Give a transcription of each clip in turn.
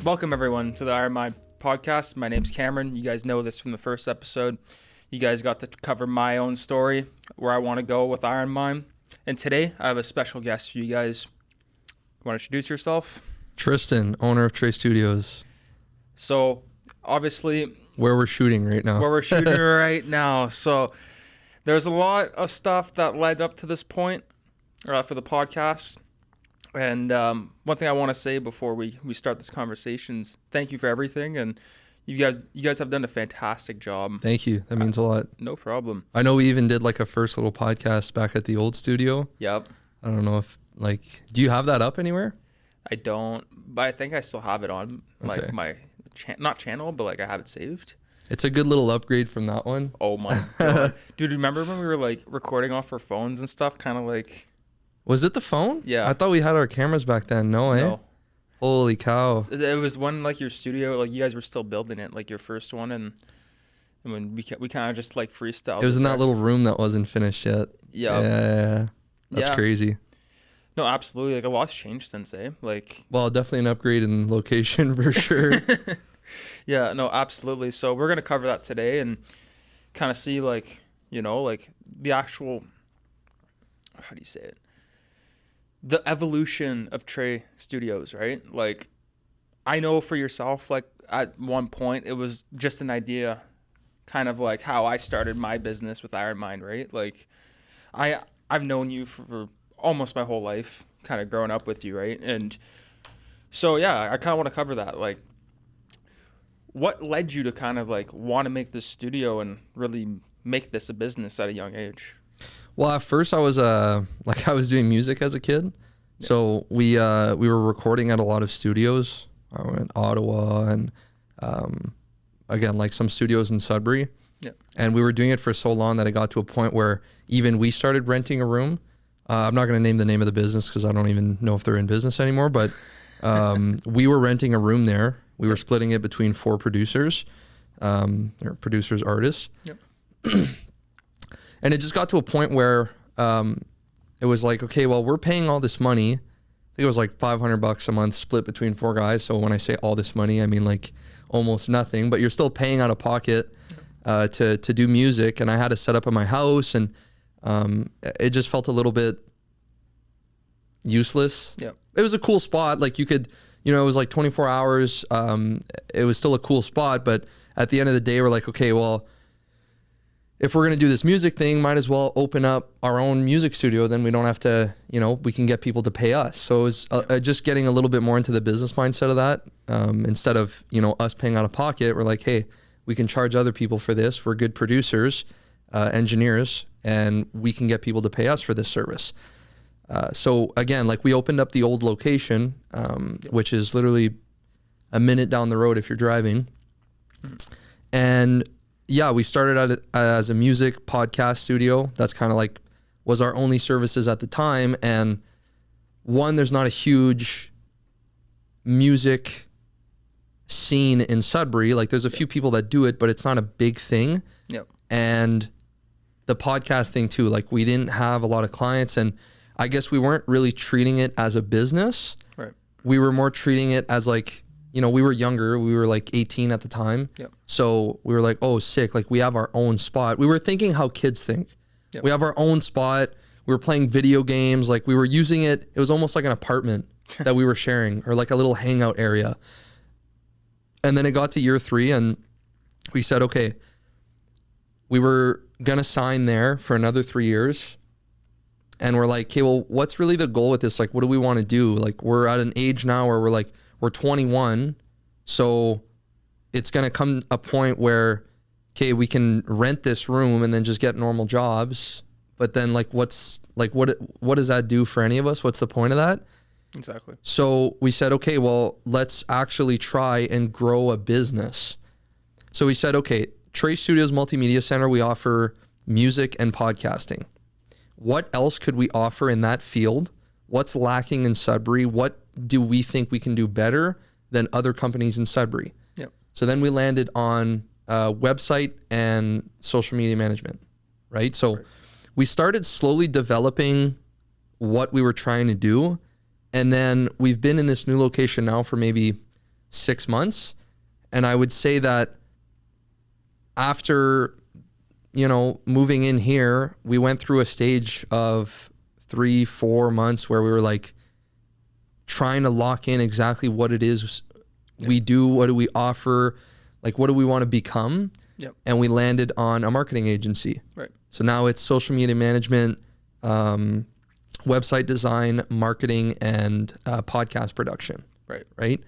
Welcome everyone to the Iron Mind podcast. My name's Cameron. You guys know this from the first episode. You guys got to cover my own story, where I want to go with Iron Mind. And today I have a special guest for you guys. Want to introduce yourself? Tristan, owner of TRE Studios. So obviously where we're shooting right now. So there's a lot of stuff that led up to this point for the podcast. And one thing I want to say before we start this conversation is thank you for everything. And you guys have done a fantastic job. Thank you. That means a lot. No problem. I know we even did like a first little podcast back at the old studio. Yep. I don't know if do you have that up anywhere? I don't, but I think I still have it on my not channel, but I have it saved. It's a good little upgrade from that one. Oh my God. Dude, remember when we were recording off our phones and stuff? Was it the phone? Yeah. I thought we had our cameras back then. No, eh? No. Holy cow. It was when your studio, you guys were still building it, your first one, and when we kind of just freestyled. It was in that little room that wasn't finished yet. Yep. Yeah. That's crazy. No, absolutely. A lot's changed since, eh? Well, definitely an upgrade in location for sure. Yeah, no, absolutely. So we're going to cover that today and kind of see the actual, how do you say it? The evolution of TRE Studios, right? I know for yourself, at one point it was just an idea, kind of how I started my business with Iron Mind, right? I've known you for almost my whole life, kind of growing up with you, right? And so, yeah, I kind of want to cover that. What led you to kind of want to make this studio and really make this a business at a young age? Well, at first I was I was doing music as a kid. Yeah. So we were recording at a lot of studios in Ottawa and again, some studios in Sudbury. Yeah. And we were doing it for so long that it got to a point where even we started renting a room. I'm not going to name the name of the business because I don't even know if they're in business anymore, but we were renting a room there. We were splitting it between 4 producers, or producers, artists. Yep. And it just got to a point where it was okay, well, we're paying all this money. I think it was $500 a month split between 4 guys. So when I say all this money, I mean almost nothing, but you're still paying out of pocket to do music. And I had to set up at my house, and it just felt a little bit useless. Yeah. It was a cool spot. You could, it was 24 hours. It was still a cool spot, but at the end of the day, we're okay, well, if we're going to do this music thing, might as well open up our own music studio. Then we don't have to, we can get people to pay us. So it was just getting a little bit more into the business mindset of that. Instead of, us paying out of pocket, we're hey, we can charge other people for this. We're good producers, engineers, and we can get people to pay us for this service. So again, we opened up the old location, which is literally a minute down the road if you're driving. And yeah, we started out as a music podcast studio. That's kind of was our only services at the time. And one, there's not a huge music scene in Sudbury. There's a few people that do it, but it's not a big thing. Yep. And the podcast thing too, we didn't have a lot of clients, and I guess we weren't really treating it as a business. Right. We were more treating it as we were younger. We were 18 at the time. Yep. So we were oh, sick. We have our own spot. We were thinking how kids think. Yep. We have our own spot. We were playing video games. We were using it. It was almost like an apartment that we were sharing, or a little hangout area. And then it got to year 3, and we said, okay, we were going to sign there for another 3 years. And we're okay, well, what's really the goal with this? What do we want to do? We're at an age now where we're 21. So it's going to come a point where, okay, we can rent this room and then just get normal jobs. But then what does that do for any of us? What's the point of that? Exactly. So we said, okay, well, let's actually try and grow a business. So we said, okay, TRE Studios Multimedia Center, we offer music and podcasting. What else could we offer in that field? What's lacking in Sudbury? What do we think we can do better than other companies in Sudbury? Yep. So then we landed on website and social media management, right? So we started slowly developing what we were trying to do. And then we've been in this new location now for maybe 6 months. And I would say that after, moving in here, we went through a stage of 3-4 months where we were like trying to lock in exactly what it is we do, what do we offer, like what do we want to become. Yep. And we landed on a marketing agency. Right. So now it's social media management, website design, marketing, and podcast production. Right. Right.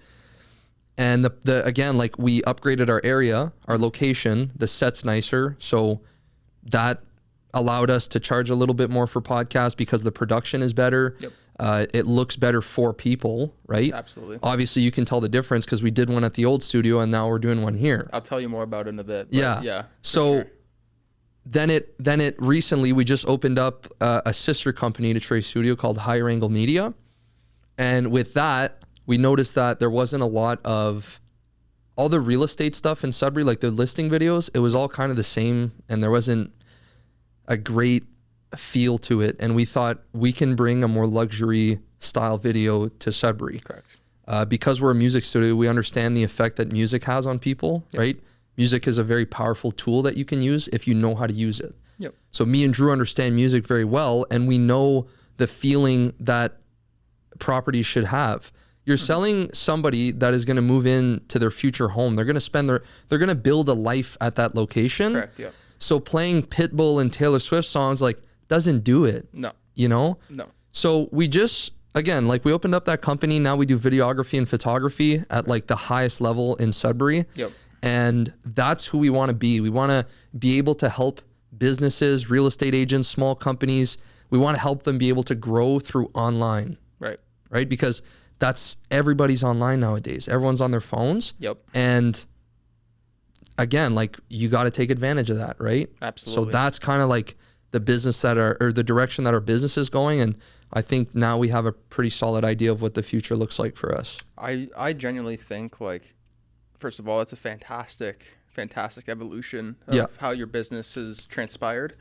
And the again, like we upgraded our area, our location, the set's nicer. So that allowed us to charge a little bit more for podcasts because the production is better. Yep. It looks better for people, right? Absolutely. Obviously, you can tell the difference because we did one at the old studio and now we're doing one here. I'll tell you more about it in a bit. Yeah. Yeah. So sure. then it recently, we just opened up a sister company to TRE Studio called Higher Angle Media. And with that, we noticed that there wasn't a lot of all the real estate stuff in Sudbury, like the listing videos, it was all kind of the same and there wasn't a great feel to it. And we thought we can bring a more luxury style video to Sudbury. Correct. Because we're a music studio, we understand the effect that music has on people, Yep. right? Music is a very powerful tool that you can use if you know how to use it. Yep. So me and Drew understand music very well, and we know the feeling that properties should have. You're selling somebody that is going to move in to their future home. They're going to they're going to build a life at that location. Correct. Yeah. So playing Pitbull and Taylor Swift songs like doesn't do it. No. No. So we just, again, like we opened up that company. Now we do videography and photography at like the highest level in Sudbury. Yep. And that's who we want to be. We want to be able to help businesses, real estate agents, small companies. We want to help them be able to grow through online. Right? Because that's everybody's online nowadays. Everyone's on their phones. Yep. And again, like you got to take advantage of that, right? Absolutely. So that's kind of like the business or the direction that our business is going. And I think now we have a pretty solid idea of what the future looks like for us. I genuinely think, like, first of all, it's a fantastic evolution of Yeah. how your business has transpired,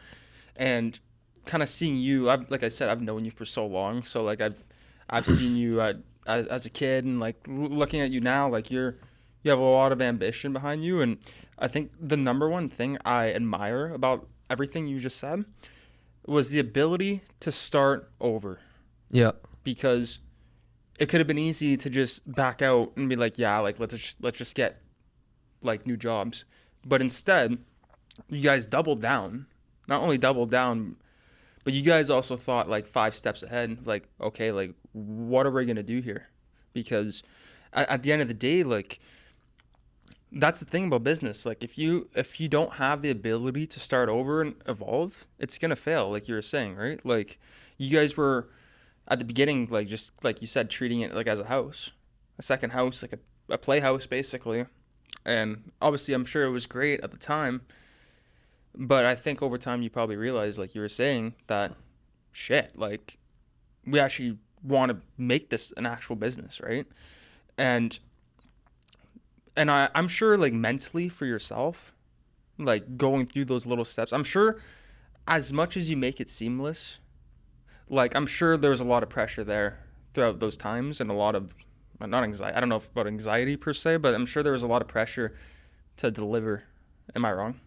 and kind of seeing you. Like I said, I've known you for so long, so like I've seen you as a kid, and like looking at you now, like you have a lot of ambition behind you, and I think the number one thing I admire about everything you just said was the ability to start over. Yeah. Because it could have been easy to just back out and be like, yeah, like let's just get like new jobs. But instead, you guys doubled down. Not only doubled down, but you guys also thought like 5 steps ahead. Like, okay, like what are we gonna do here? Because at the end of the day, like that's the thing about business. Like if you don't have the ability to start over and evolve, it's gonna fail. Like you were saying, right? Like you guys were at the beginning, like just like you said, treating it like as a house, a second house, like a playhouse basically. And obviously, I'm sure it was great at the time, but I think over time you probably realized, like you were saying, that shit, like we actually want to make this an actual business, right? And I'm sure, like mentally for yourself, like going through those little steps, I'm sure as much as you make it seamless, like I'm sure there was a lot of pressure there throughout those times, and a lot of not anxiety. I don't know about anxiety per se, but I'm sure there was a lot of pressure to deliver. Am I wrong?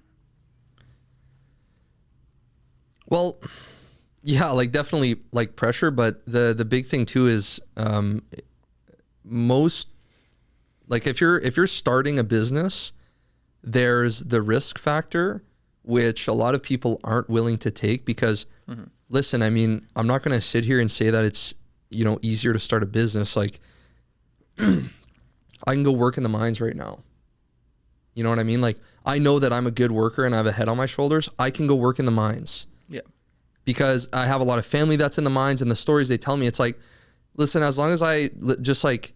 Well, yeah, like definitely like pressure, but the big thing too is most, like if you're starting a business, there's the risk factor, which a lot of people aren't willing to take because listen, I mean, I'm not going to sit here and say that it's, easier to start a business. Like I can go work in the mines right now. You know what I mean? Like I know that I'm a good worker and I have a head on my shoulders. I can go work in the mines. Yeah. Because I have a lot of family that's in the mines, and the stories they tell me, it's like, listen, as long as I just like,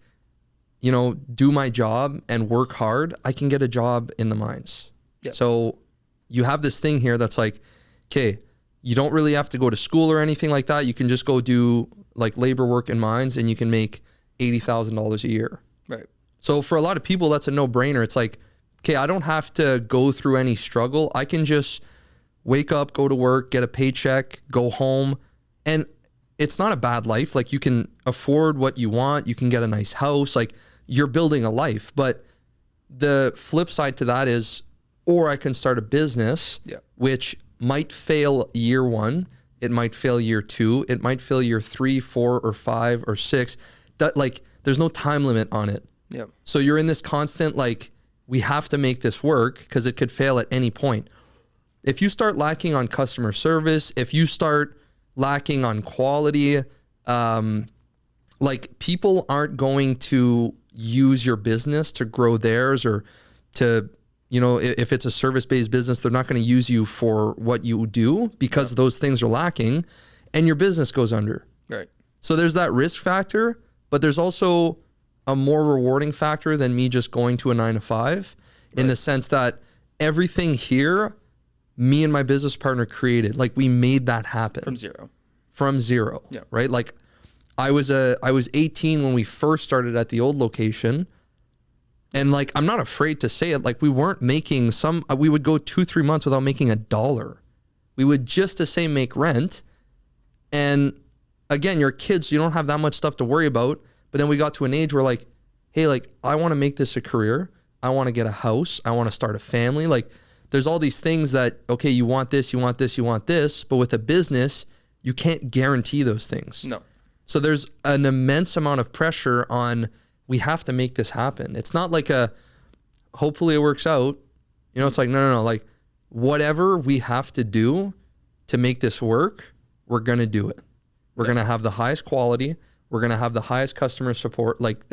do my job and work hard, I can get a job in the mines. Yeah. So you have this thing here that's like, okay, you don't really have to go to school or anything like that. You can just go do like labor work in mines and you can make $80,000 a year. Right. So for a lot of people, that's a no-brainer. It's like, okay, I don't have to go through any struggle. I can just wake up, go to work, get a paycheck, go home. And it's not a bad life. Like you can afford what you want. You can get a nice house. Like you're building a life. But the flip side to that is, or I can start a business, which might fail year 1. It might fail year 2. It might fail year 3, 4, or 5, or 6. That, like, there's no time limit on it. Yep. So you're in this constant, like, we have to make this work because it could fail at any point. If you start lacking on customer service, if you start lacking on quality, like, people aren't going to use your business to grow theirs, or to, you know, if it's a service-based business, they're not going to use you for what you do because those things are lacking, and your business goes under. Right. So there's that risk factor, but there's also a more rewarding factor than me just going to a 9-to-5, in the sense that everything here, me and my business partner created. Like, we made that happen. From zero. Yeah. Right? Like, I was 18 when we first started at the old location. And, like, I'm not afraid to say it. Like, we weren't making we would go 2-3 months without making $1. We would just to say make rent. And again, you're kids, so you don't have that much stuff to worry about. But then we got to an age where, like, hey, like, I want to make this a career. I want to get a house. I want to start a family. Like, there's all these things that, okay, you want this, you want this, you want this. But with a business, you can't guarantee those things. No. So there's an immense amount of pressure on, we have to make this happen. It's not like hopefully it works out. You know, it's like, no. Like, whatever we have to do to make this work, we're going to do it. We're going to have the highest quality. We're going to have the highest customer support, like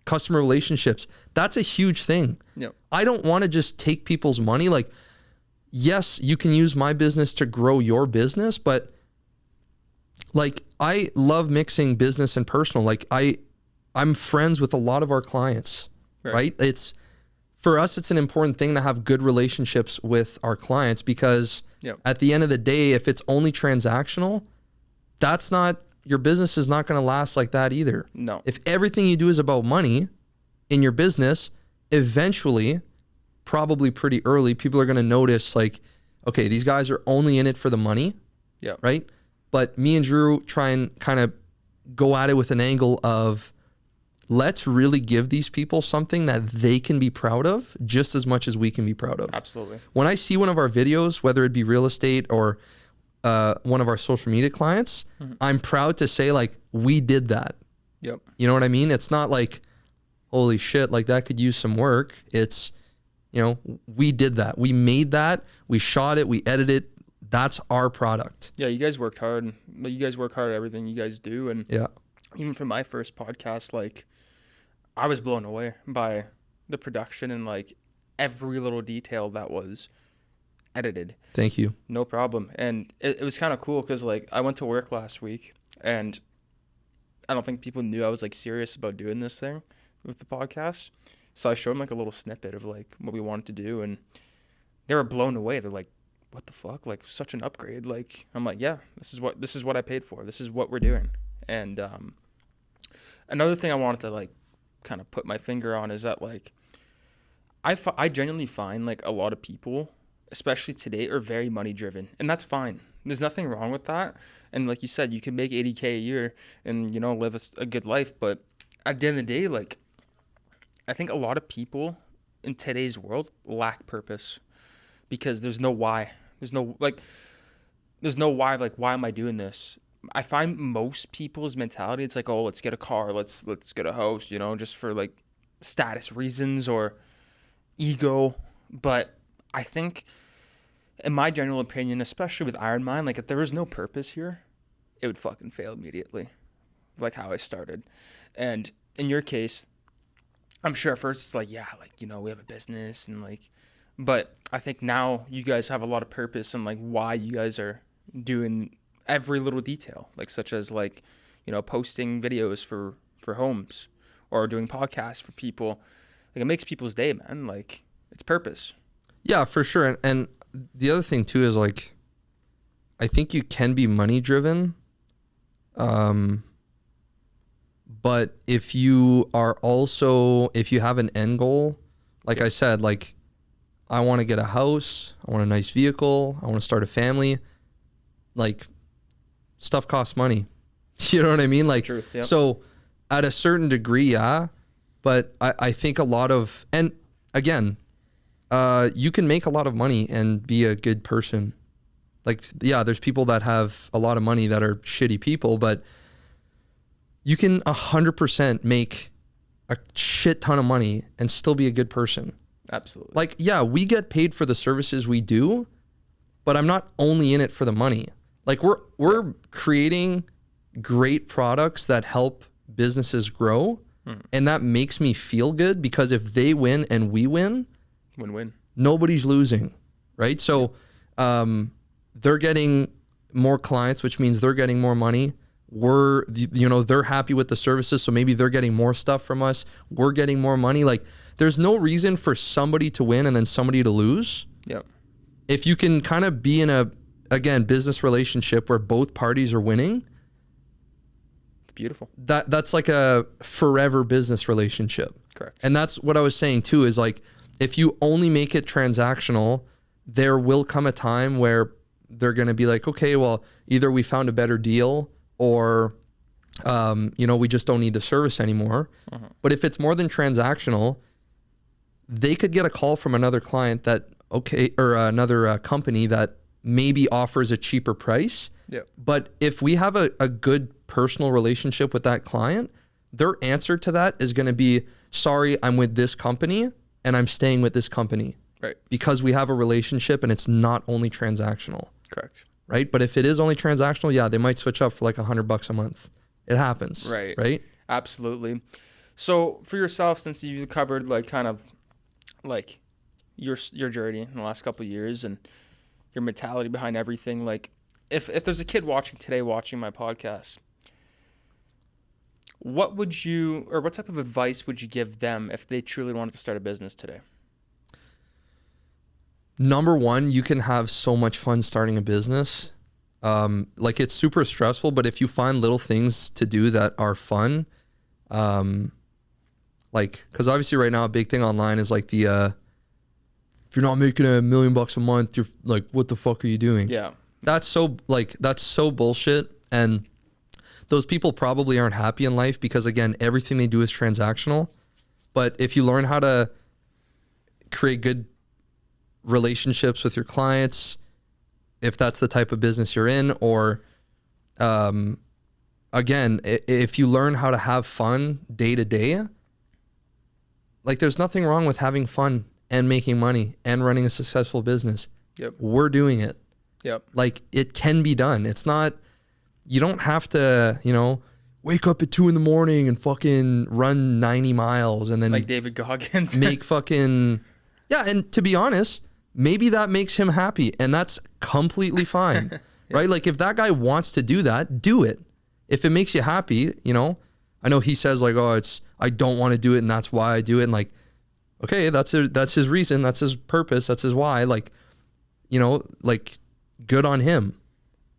customer relationships. That's a huge thing. Yep. I don't want to just take people's money. Like, yes, you can use my business to grow your business, but, like, I love mixing business and personal. Like, I'm friends with a lot of our clients, right? It's, for us, it's an important thing to have good relationships with our clients, because at the end of the day, if it's only transactional, your business is not going to last like that either. No. If everything you do is about money in your business, eventually, probably pretty early, people are going to notice, like, okay, these guys are only in it for the money. Yeah. Right? But me and Drew try and kind of go at it with an angle of, let's really give these people something that they can be proud of just as much as we can be proud of. Absolutely. When I see one of our videos, whether it be real estate or one of our social media clients, I'm proud to say, like, we did that. Yep. You know what I mean? It's not like, holy shit, like, that could use some work. It's, you know, we did that. We made that. We shot it. We edited it. That's our product. Yeah, you guys worked hard. You guys work hard at everything you guys do. And even for my first podcast, like, I was blown away by the production and, like, every little detail that was edited. Thank you. No problem. And it was kind of cool because, like, I went to work last week, and I don't think people knew I was, like, serious about doing this thing with the podcast. So I showed them, like, a little snippet of, like, what we wanted to do, and they were blown away. They're like, what the fuck? Like, such an upgrade. Like, I'm like, yeah, this is what I paid for. This is what we're doing. And another thing I wanted to, like, kind of put my finger on is that, like, I genuinely find, like, a lot of people, especially today, are very money driven, and that's fine. There's nothing wrong with that. And like you said, you can make $80K a year and, you know, live a good life. But at the end of the day, like, I think a lot of people in today's world lack purpose because there's no why. There's no why. Like, why am I doing this? I find most people's mentality, it's like, oh, let's get a car, let's get a house, you know, just for, like, status reasons or ego. But I think, in my general opinion, especially with Iron Mind, like, if there was no purpose here, it would fucking fail immediately, like how I started. And in your case, I'm sure at first it's like, yeah, like, you know, we have a business and, like, but I think now you guys have a lot of purpose and, like, why you guys are doing every little detail, like, such as, like, you know, posting videos for homes or doing podcasts for people. Like, it makes people's day, man. Like, it's purpose. Yeah, for sure. And the other thing too is, like, I think you can be money driven. But if you have an end goal, like I said, like, I want to get a house, I want a nice vehicle, I want to start a family, like, stuff costs money. You know what I mean? Like, Truth, yep. So at a certain degree, yeah, But I think a lot of, and again, you can make a lot of money and be a good person. Like, yeah, there's people that have a lot of money that are shitty people, but you can 100% make a shit ton of money and still be a good person. Absolutely. Like, yeah, we get paid for the services we do, but I'm not only in it for the money. Like, we're creating great products that help businesses grow, and that makes me feel good, because if they win and we win, win-win. Nobody's losing, right? So they're getting more clients, which means they're getting more money. They're happy with the services, so maybe they're getting more stuff from us. We're getting more money. Like, there's no reason for somebody to win and then somebody to lose. Yep. If you can kind of be in a, again, business relationship where both parties are winning, it's beautiful. That's like a forever business relationship. Correct. And that's what I was saying too, is like, if you only make it transactional, there will come a time where they're going to be like, okay, well, either we found a better deal, or, we just don't need the service anymore. But if it's more than transactional, they could get a call from another client or another company that maybe offers a cheaper price. Yep. But if we have a good personal relationship with that client, their answer to that is going to be, sorry, I'm with this company and I'm staying with this company. Right. Because we have a relationship and it's not only transactional. Correct. Right. But if it is only transactional, yeah, they might switch up for like $100 a month. It happens. Right. Right. Absolutely. So for yourself, since you've covered like kind of like your journey in the last couple of years and your mentality behind everything, like if there's a kid watching my podcast, what type of advice would you give them if they truly wanted to start a business today? Number one, you can have so much fun starting a business. Like, it's super stressful, but if you find little things to do that are fun, like, because obviously right now a big thing online is like if you're not making $1 million a month, you're like, what the fuck are you doing? Yeah. That's so bullshit. And those people probably aren't happy in life because, again, everything they do is transactional. But if you learn how to create good relationships with your clients, if that's the type of business you're in, or again, if you learn how to have fun day to day, like, there's nothing wrong with having fun and making money and running a successful business. Yep. We're doing it. Yep. Like, it can be done. It's not, you don't have to, wake up at 2 a.m. and fucking run 90 miles and then like David Goggins make fucking, yeah. And to be honest, maybe that makes him happy and that's completely fine. Yeah. Right? Like, if that guy wants to do that, do it. If it makes you happy, I know he says like, oh, I don't want to do it and that's why I do it. And like, okay, that's his reason. That's his purpose. That's his why. Like, like, good on him.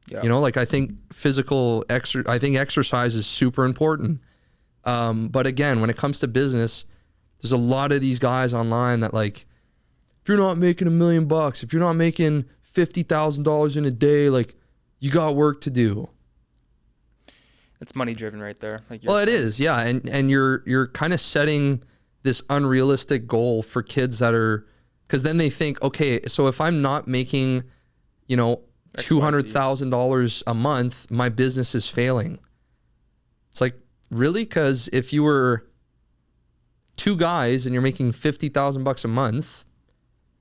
Yeah. Like, I think exercise is super important. But again, when it comes to business, there's a lot of these guys online that, like, if you're not making $1 million, if you're not making $50,000 in a day, like, you got work to do. It's money driven right there. Like, well, it is. Yeah. And you're kind of setting this unrealistic goal for kids that are, because then they think, okay, so if I'm not making, $200,000 a month, my business is failing. It's like, really? Because if you were 2 guys and you're making $50,000 a month,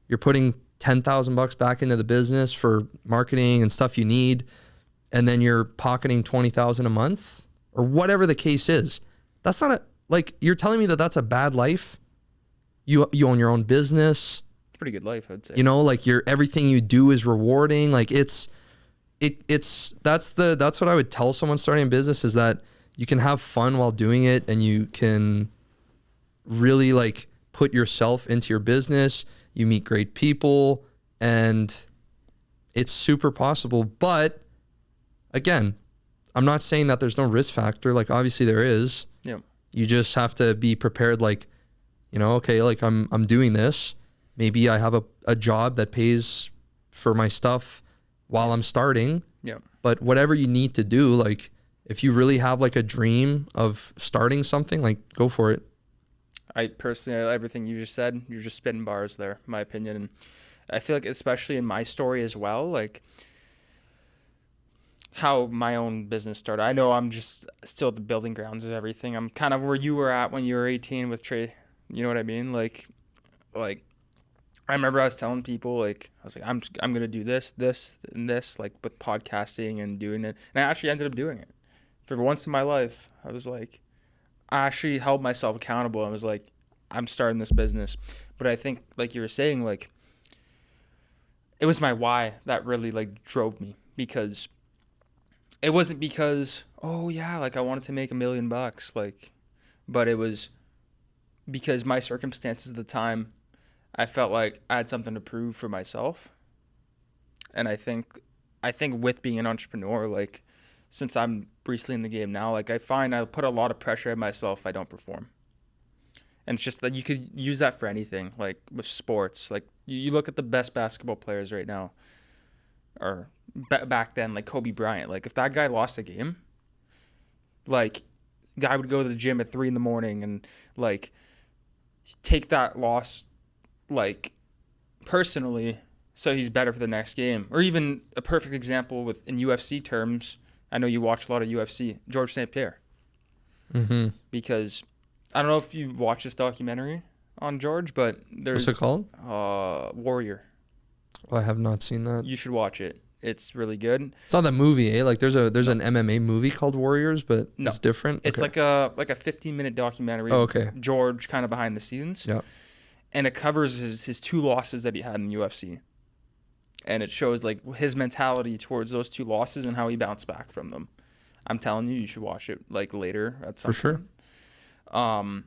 you're putting $10,000 back into the business for marketing and stuff you need, and then you're pocketing $20,000 a month, or whatever the case is. That's not you're telling me that that's a bad life. You own your own business. Pretty good life, I'd say. Like, everything you do is rewarding. Like, that's what I would tell someone starting a business, is that you can have fun while doing it, and you can really, like, put yourself into your business. You meet great people, and it's super possible. But again, I'm not saying that there's no risk factor. Like, obviously there is. Yeah. You just have to be prepared. Like, okay, like, I'm doing this. Maybe I have a job that pays for my stuff while I'm starting. Yeah. But whatever you need to do, like, if you really have like a dream of starting something, like, go for it. I personally, everything you just said, you're just spitting bars there, in my opinion. And I feel like, especially in my story as well, like how my own business started. I know I'm just still at the building grounds of everything. I'm kind of where you were at when you were 18 with Trey. You know what I mean? Like I remember I was telling people, like, I was like, I'm gonna do this, and this, like with podcasting and doing it. And I actually ended up doing it. For once in my life, I was like, I actually held myself accountable. I was like, I'm starting this business. But I think, like you were saying, like, it was my why that really like drove me, because it wasn't because, oh yeah, like I wanted to make $1 million, like, but it was because my circumstances at the time, I felt like I had something to prove for myself. And I think with being an entrepreneur, like, since I'm recently in the game now, like I find I put a lot of pressure on myself if I don't perform. And it's just that you could use that for anything, like with sports. Like you look at the best basketball players right now, or back then, like Kobe Bryant. Like if that guy lost a game, like guy would go to the gym at 3 a.m. and like take that loss like personally, so he's better for the next game. Or even a perfect example with in UFC terms, I know you watch a lot of UFC, George St. Pierre. Mm-hmm. Because I don't know if you watched this documentary on George, but there's What's it called? Warrior. Oh, I have not seen that. You should watch it. It's really good. It's not that movie, eh? Like there's an MMA movie called Warriors, but it's different. It's like a 15-minute documentary. Oh, okay. George kind of behind the scenes. Yeah. And it covers his 2 losses that he had in UFC. And it shows like his mentality towards those 2 losses and how he bounced back from them. I'm telling you, you should watch it like later at some For point. Sure.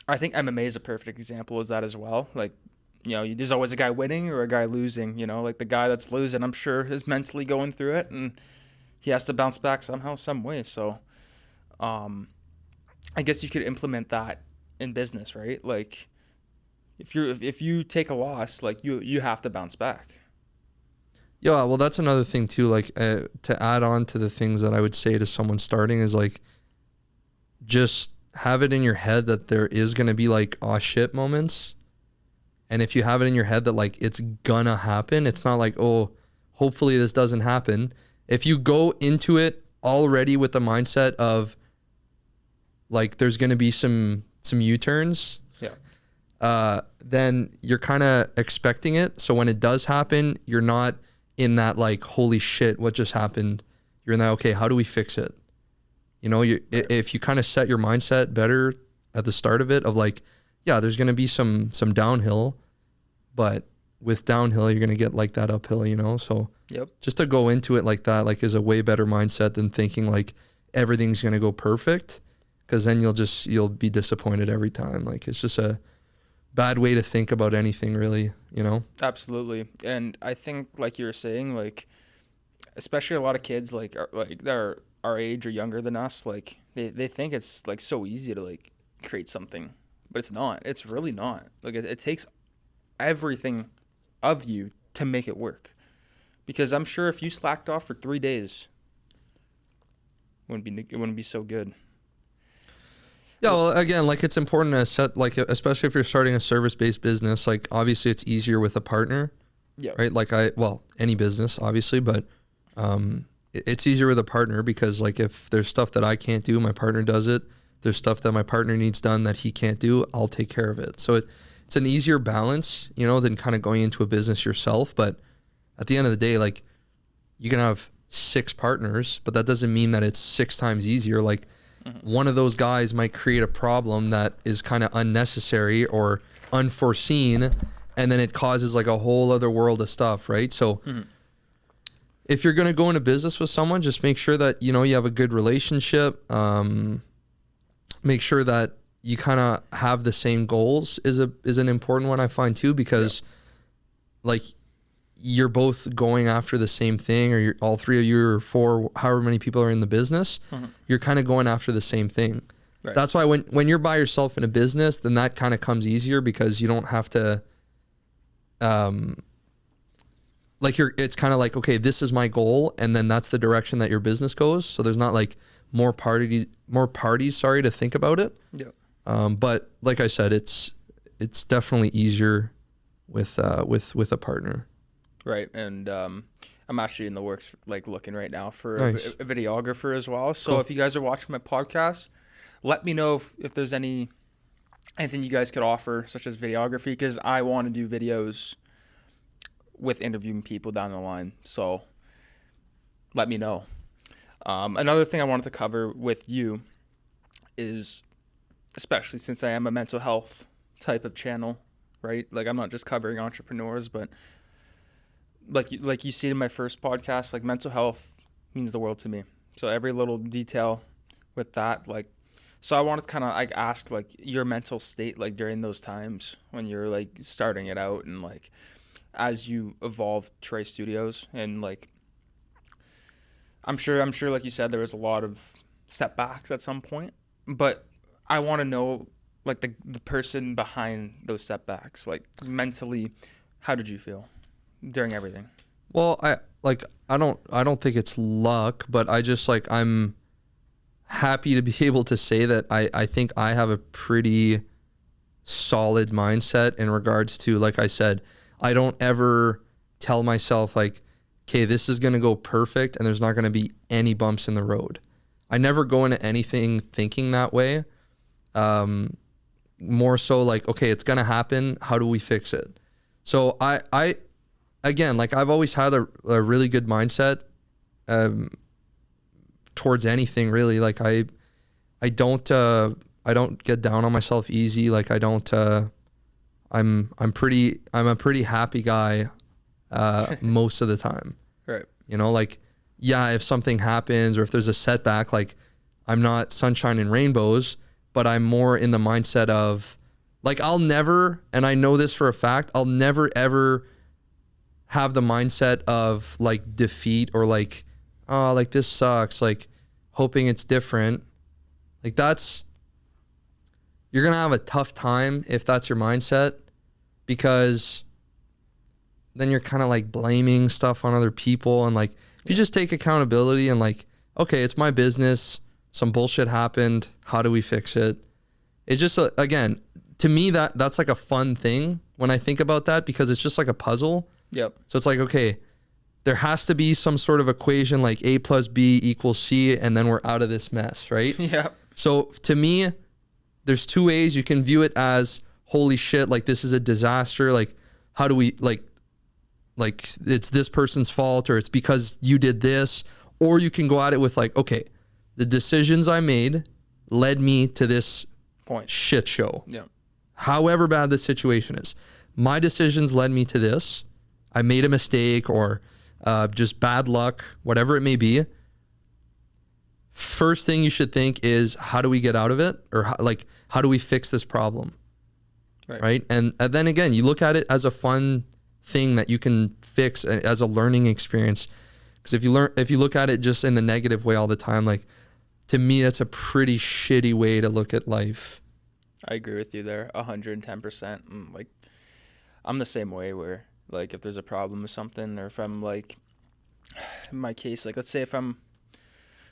I think MMA is a perfect example of that as well. Like, you know, there's always a guy winning or a guy losing, you know, like the guy that's losing, I'm sure is mentally going through it and he has to bounce back somehow, some way. So, I guess you could implement that in business, right? Like if you take a loss, like you have to bounce back. Yeah, well, that's another thing too. Like to add on to the things that I would say to someone starting is like, just have it in your head that there is going to be like, oh shit moments. And if you have it in your head that like, it's gonna happen, it's not like, oh, hopefully this doesn't happen. If you go into it already with the mindset of like, there's going to be some U-turns. Yeah. Then you're kind of expecting it. So when it does happen, you're not in that like, holy shit, what just happened? You're in that, okay, how do we fix it? You know, if you kind of set your mindset better at the start of it of like, yeah, there's going to be some downhill, but with downhill, you're going to get like that uphill, you know? So just to go into it like that, like is a way better mindset than thinking like everything's going to go perfect. Cause then you'll be disappointed every time. Like it's just a bad way to think about anything really, you know? Absolutely. And I think like you were saying, like, especially a lot of kids like they're our age or younger than us, like they think it's like so easy to like create something, but it's not. It's really not. Like it takes everything of you to make it work. Because I'm sure if you slacked off for 3 days, it wouldn't be so good. Yeah, well, again, like it's important to set, like, especially if you're starting a service-based business, like obviously it's easier with a partner, right? Like any business, obviously, but it's easier with a partner because like if there's stuff that I can't do, my partner does it. There's stuff that my partner needs done that he can't do, I'll take care of it. So it's an easier balance, you know, than kind of going into a business yourself. But at the end of the day, like you can have 6 partners, but that doesn't mean that it's 6 times easier. Like one of those guys might create a problem that is kind of unnecessary or unforeseen, and then it causes like a whole other world of stuff, right? So if you're going to go into business with someone, just make sure that, you know, you have a good relationship. Make sure that you kind of have the same goals is an important one, I find too, because like you're both going after the same thing, or all 3 of you or 4, however many people are in the business, you're kind of going after the same thing. Right. That's why when you're by yourself in a business, then that kind of comes easier because you don't have to, it's kind of like, okay, this is my goal. And then that's the direction that your business goes. So there's not like more parties, to think about it. Yeah. But like I said, it's definitely easier with a partner. Right. And I'm actually in the works, like looking right now for Nice. a videographer as well. So Cool. if you guys are watching my podcast, let me know if there's anything you guys could offer, such as videography, because I want to do videos with interviewing people down the line. So let me know. Another thing I wanted to cover with you is, especially since I am a mental health type of channel, right? Like I'm not just covering entrepreneurs, but like you see in my first podcast, like mental health means the world to me. So every little detail with that, like, so I wanted to kind of like ask like your mental state like during those times when you're like starting it out and like as you evolve TRE Studios and like I'm sure like you said there was a lot of setbacks at some point, but I want to know like the person behind those setbacks, like mentally, how did you feel during everything? Well, I don't think it's luck, but I just like I'm happy to be able to say that I think I have a pretty solid mindset in regards to, like I said, I don't ever tell myself like, okay, this is going to go perfect and there's not going to be any bumps in the road. I never go into anything thinking that way. More so like, okay, it's going to happen. How do we fix it? So I again, like I've always had a really good mindset, towards anything really. Like I don't get down on myself easy. Like I don't, I'm a pretty happy guy, most of the time. Right. You know, like, yeah, if something happens or if there's a setback, like I'm not sunshine and rainbows, but I'm more in the mindset of like, I'll never, and I know this for a fact, I'll never ever have the mindset of like defeat or like, oh, like this sucks, like hoping it's different. Like you're going to have a tough time if that's your mindset, because then you're kind of like blaming stuff on other people. And like, if you just take accountability and like, okay, it's my business, some bullshit happened, how do we fix it? It's just, again, to me, that's like a fun thing when I think about that, because it's just like a puzzle. Yep. So it's like, okay, there has to be some sort of equation like A plus B equals C, and then we're out of this mess, right? Yeah. So to me, there's two ways you can view it as, holy shit, like this is a disaster. Like, how do we like it's this person's fault, or it's because you did this. Or you can go at it with like, okay, the decisions I made led me to this Point. shit show. Yeah. However bad the situation is, my decisions led me to this. I made a mistake or just bad luck, whatever it may be. First thing you should think is, how do we get out of it? Or how do we fix this problem? Right? And then again, you look at it as a fun thing that you can fix as a learning experience. Because if you look at it just in the negative way all the time, like, to me, that's a pretty shitty way to look at life. I agree with you there 110%. Like, I'm the same way where, like, if there's a problem with something, or if I'm, like, in my case, like, let's say if I'm,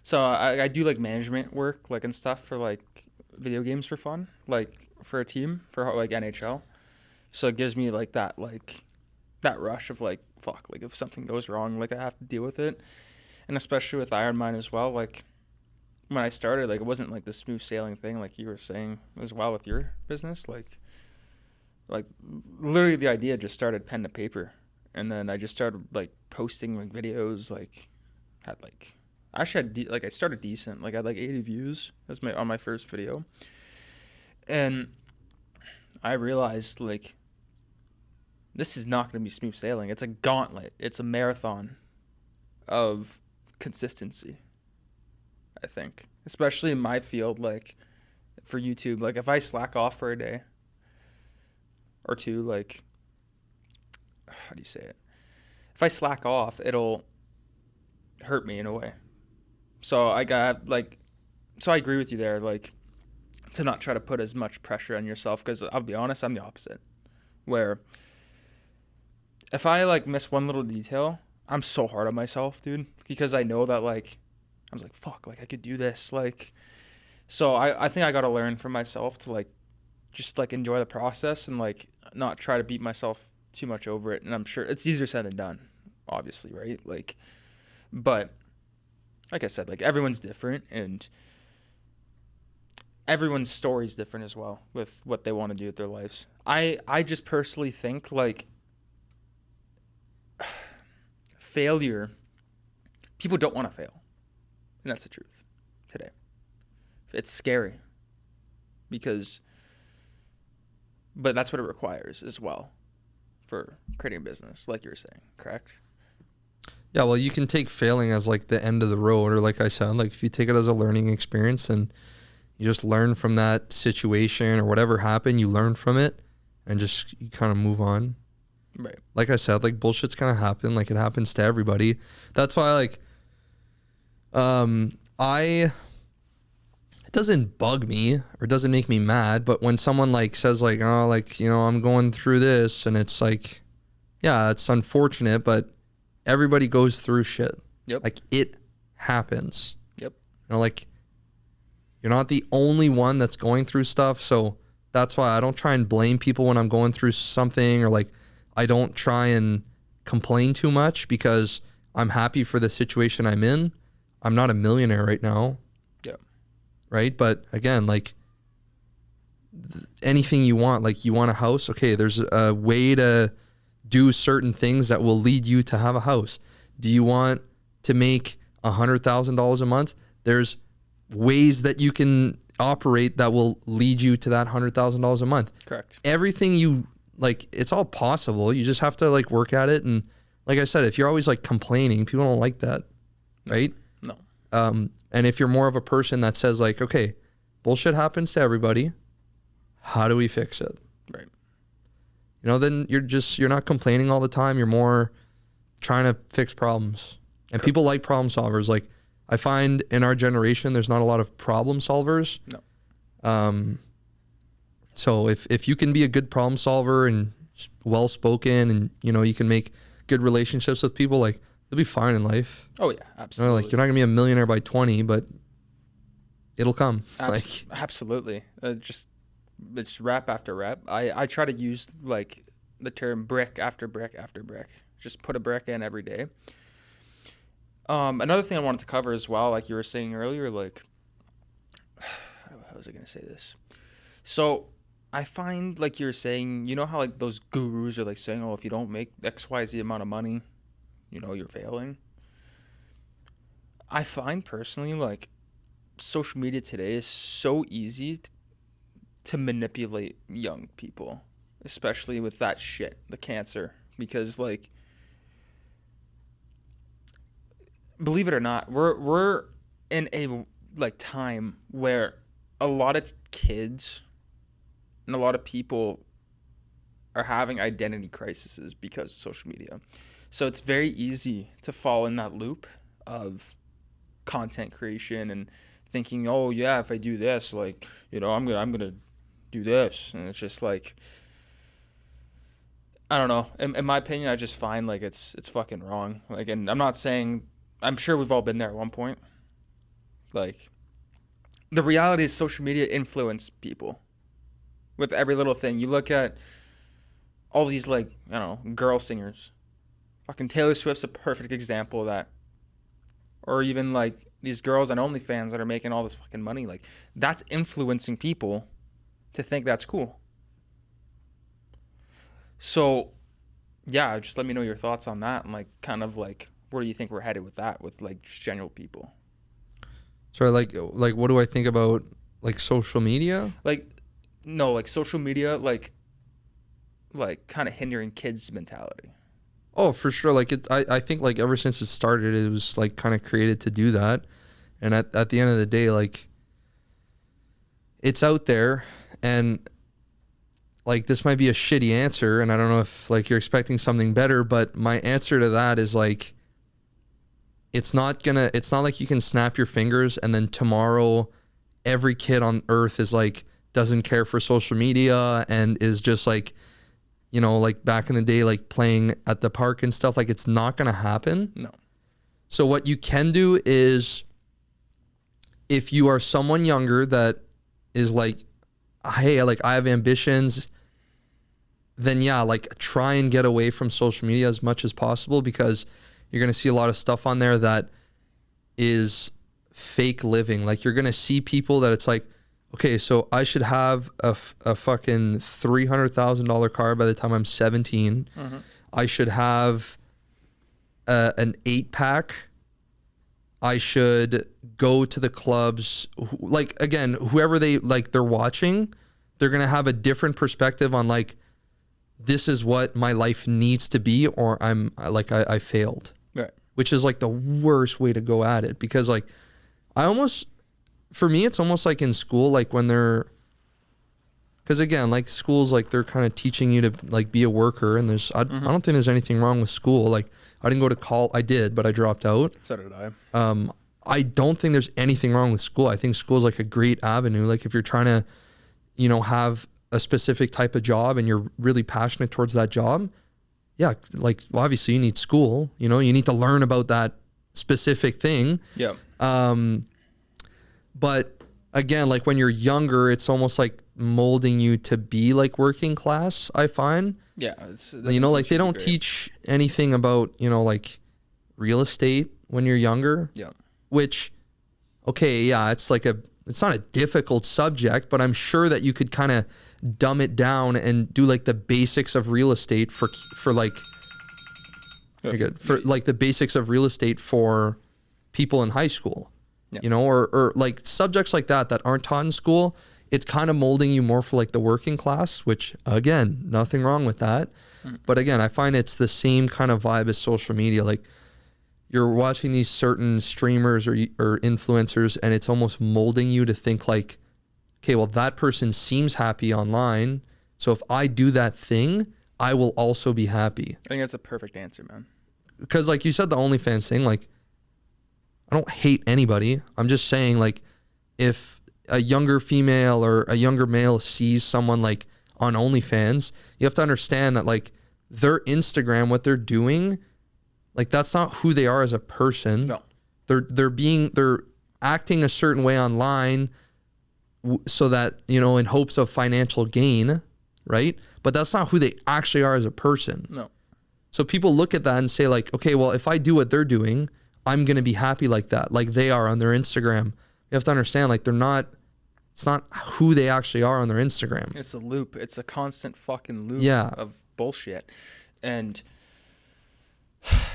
so I do, like, management work, like, and stuff for, like, video games for fun, like, for a team, for, like, NHL. So it gives me, like, that rush of, like, fuck, like, if something goes wrong, like, I have to deal with it. And especially with Iron Mine as well, like, when I started, like, it wasn't like the smooth sailing thing, like you were saying as well with your business. Like literally the idea just started pen to paper, and then I just started like posting like videos. Like, had like actually had I started decent. Like, I had like 80 views on my first video, and I realized like this is not going to be smooth sailing. It's a gauntlet. It's a marathon of consistency, I think, especially in my field, like for YouTube. Like, if I slack off for a day or two, like, how do you say it? If I slack off, it'll hurt me in a way. So I agree with you there, like, to not try to put as much pressure on yourself, because I'll be honest, I'm the opposite, where if I like miss one little detail, I'm so hard on myself, dude, because I know that like, I was like, fuck, like I could do this. Like, So I think I got to learn for myself to like just like enjoy the process and like not try to beat myself too much over it. And I'm sure it's easier said than done, obviously, right? Like, but like I said, like everyone's different and everyone's story is different as well with what they want to do with their lives. I just personally think like failure, people don't want to fail. And that's the truth today. It's scary because, but that's what it requires as well for creating a business, like you were saying, correct? Yeah, well, you can take failing as like the end of the road, or like I said, like if you take it as a learning experience and you just learn from that situation or whatever happened, you learn from it and just you kind of move on. Right. Like I said, like bullshit's gonna happen, like it happens to everybody. That's why like it doesn't bug me or doesn't make me mad, but when someone like says like, oh, like, you know, I'm going through this, and it's like, yeah, it's unfortunate, but everybody goes through shit. Yep. Like it happens. Yep. You know, like you're not the only one that's going through stuff. So that's why I don't try and blame people when I'm going through something, or like I don't try and complain too much because I'm happy for the situation I'm in. I'm not a millionaire right now. Yeah. Right. But again, like anything you want, like you want a house. Okay. There's a way to do certain things that will lead you to have a house. Do you want to make $100,000 a month? There's ways that you can operate that will lead you to that $100,000 a month. Correct. Everything you like, it's all possible. You just have to like work at it. And like I said, if you're always like complaining, people don't like that. Right. No. And if you're more of a person that says like, okay, bullshit happens to everybody. How do we fix it? Right. You know, then you're not complaining all the time. You're more trying to fix problems. And people like problem solvers. Like I find in our generation, there's not a lot of problem solvers. No. So if you can be a good problem solver and well-spoken and, you know, you can make good relationships with people, like you'll be fine in life. Oh yeah, absolutely. You know, like you're not gonna be a millionaire by 20, but it'll come. Absolutely. It's rep after rep. I try to use like the term brick after brick after brick. Just put a brick in every day. Another thing I wanted to cover as well, like you were saying earlier, like how was I gonna say this? So I find like you're saying, you know how like those gurus are like saying, oh, if you don't make XYZ amount of money, you know, you're failing. I find personally like social media today is so easy to manipulate young people, especially with that shit, the cancer, because like, believe it or not, we're in a like time where a lot of kids and a lot of people are having identity crises because of social media. So it's very easy to fall in that loop of content creation and thinking, oh yeah, if I do this, like, you know, I'm gonna do this, and it's just like, I don't know. In my opinion, I just find like it's fucking wrong. Like, and I'm not saying, I'm sure we've all been there at one point. Like, the reality is social media influence people with every little thing. You look at all these like, I don't know, girl singers. Fucking Taylor Swift's a perfect example of that. Or even like these girls on OnlyFans that are making all this fucking money. Like, that's influencing people to think that's cool. So, yeah, just let me know your thoughts on that and like kind of like where do you think we're headed with that, with like just general people? Sorry, like what do I think about like social media? Like, no, like social media, like kind of hindering kids' mentality. Oh, for sure. Like I think like ever since it started, it was like kind of created to do that. And at the end of the day, like it's out there, and like this might be a shitty answer, and I don't know if like you're expecting something better, but my answer to that is like, it's not like you can snap your fingers and then tomorrow every kid on earth is like, doesn't care for social media and is just like, you know, like back in the day, like playing at the park and stuff. Like, it's not going to happen. No. So what you can do is if you are someone younger that is like, hey, like I have ambitions, then yeah, like try and get away from social media as much as possible, because you're going to see a lot of stuff on there that is fake living. Like you're going to see people that it's like, okay, so I should have a fucking $300,000 car by the time I'm 17. Mm-hmm. I should have an 8-pack. I should go to the clubs. Like, again, whoever they're watching, they're going to have a different perspective on like, this is what my life needs to be, or I failed. Right. Which is like the worst way to go at it, because like for me, it's almost like in school, like when because again, like schools, like they're kind of teaching you to like be a worker, and I don't think there's anything wrong with school. Like I didn't go to college. I did, but I dropped out. So did I. I don't think there's anything wrong with school. I think school is like a great avenue. Like if you're trying to, have a specific type of job and you're really passionate towards that job, yeah, like well, obviously you need school. You need to learn about that specific thing. Yeah. But again, like when you're younger, it's almost like molding you to be like working class, I find. Yeah. Like they don't teach anything about, like real estate when you're younger. Yeah. Which, okay, yeah, it's not a difficult subject, but I'm sure that you could kind of dumb it down and do like the basics of real estate for like, like the basics of real estate for people in high school. Yeah. Or like subjects like that aren't taught in school. It's kind of molding you more for like the working class, which again, nothing wrong with that. But again, I find it's the same kind of vibe as social media. Like you're watching these certain streamers or influencers, and it's almost molding you to think like, okay, well, that person seems happy online, so if I do that thing, I will also be happy. I think that's a perfect answer, man. Because like you said, the OnlyFans thing, like I don't hate anybody. I'm just saying, like, if a younger female or a younger male sees someone like on OnlyFans, you have to understand that like their Instagram, what they're doing, like that's not who they are as a person. No. They're acting a certain way online so that, in hopes of financial gain, right? But that's not who they actually are as a person. No. So people look at that and say like, okay, well, if I do what they're doing, I'm going to be happy like that, like they are on their Instagram. You have to understand, like it's not who they actually are on their Instagram. It's a loop. It's a constant fucking loop of bullshit. And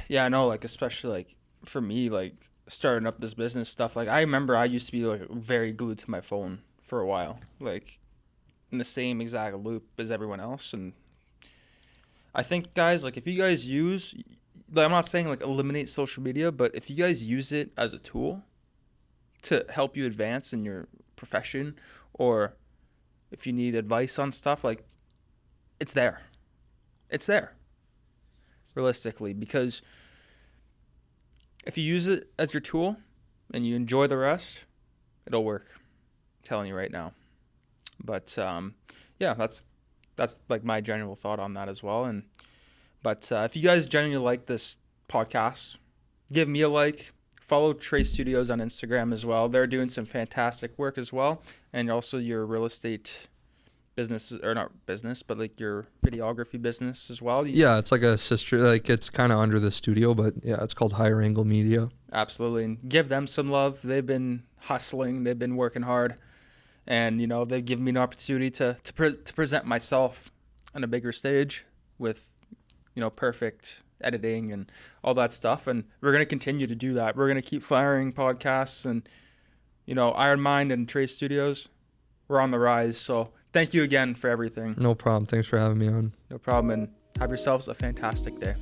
yeah, I know, like, especially like for me, like starting up this business stuff, like I remember I used to be like very glued to my phone for a while, like in the same exact loop as everyone else. And I think, guys, like if you guys use, like, I'm not saying like eliminate social media, but if you guys use it as a tool to help you advance in your profession, or if you need advice on stuff, like it's there. It's there. Realistically, because if you use it as your tool and you enjoy the rest, it'll work. I'm telling you right now. But yeah, that's like my general thought on that as well. But if you guys genuinely like this podcast, give me a like. Follow TRE Studios on Instagram as well. They're doing some fantastic work as well, and also your real estate business, or not business, but like your videography business as well. Yeah, it's like a sister, like it's kind of under the studio, but yeah, it's called Higher Angle Media. Absolutely. And give them some love. They've been hustling, they've been working hard, and they've given me an opportunity to present myself on a bigger stage with perfect editing and all that stuff. And we're going to continue to do that. We're going to keep firing podcasts, and Iron Mind and TRE Studios, we're on the rise. So thank you again for everything. No problem. Thanks for having me on. No problem. And have yourselves a fantastic day.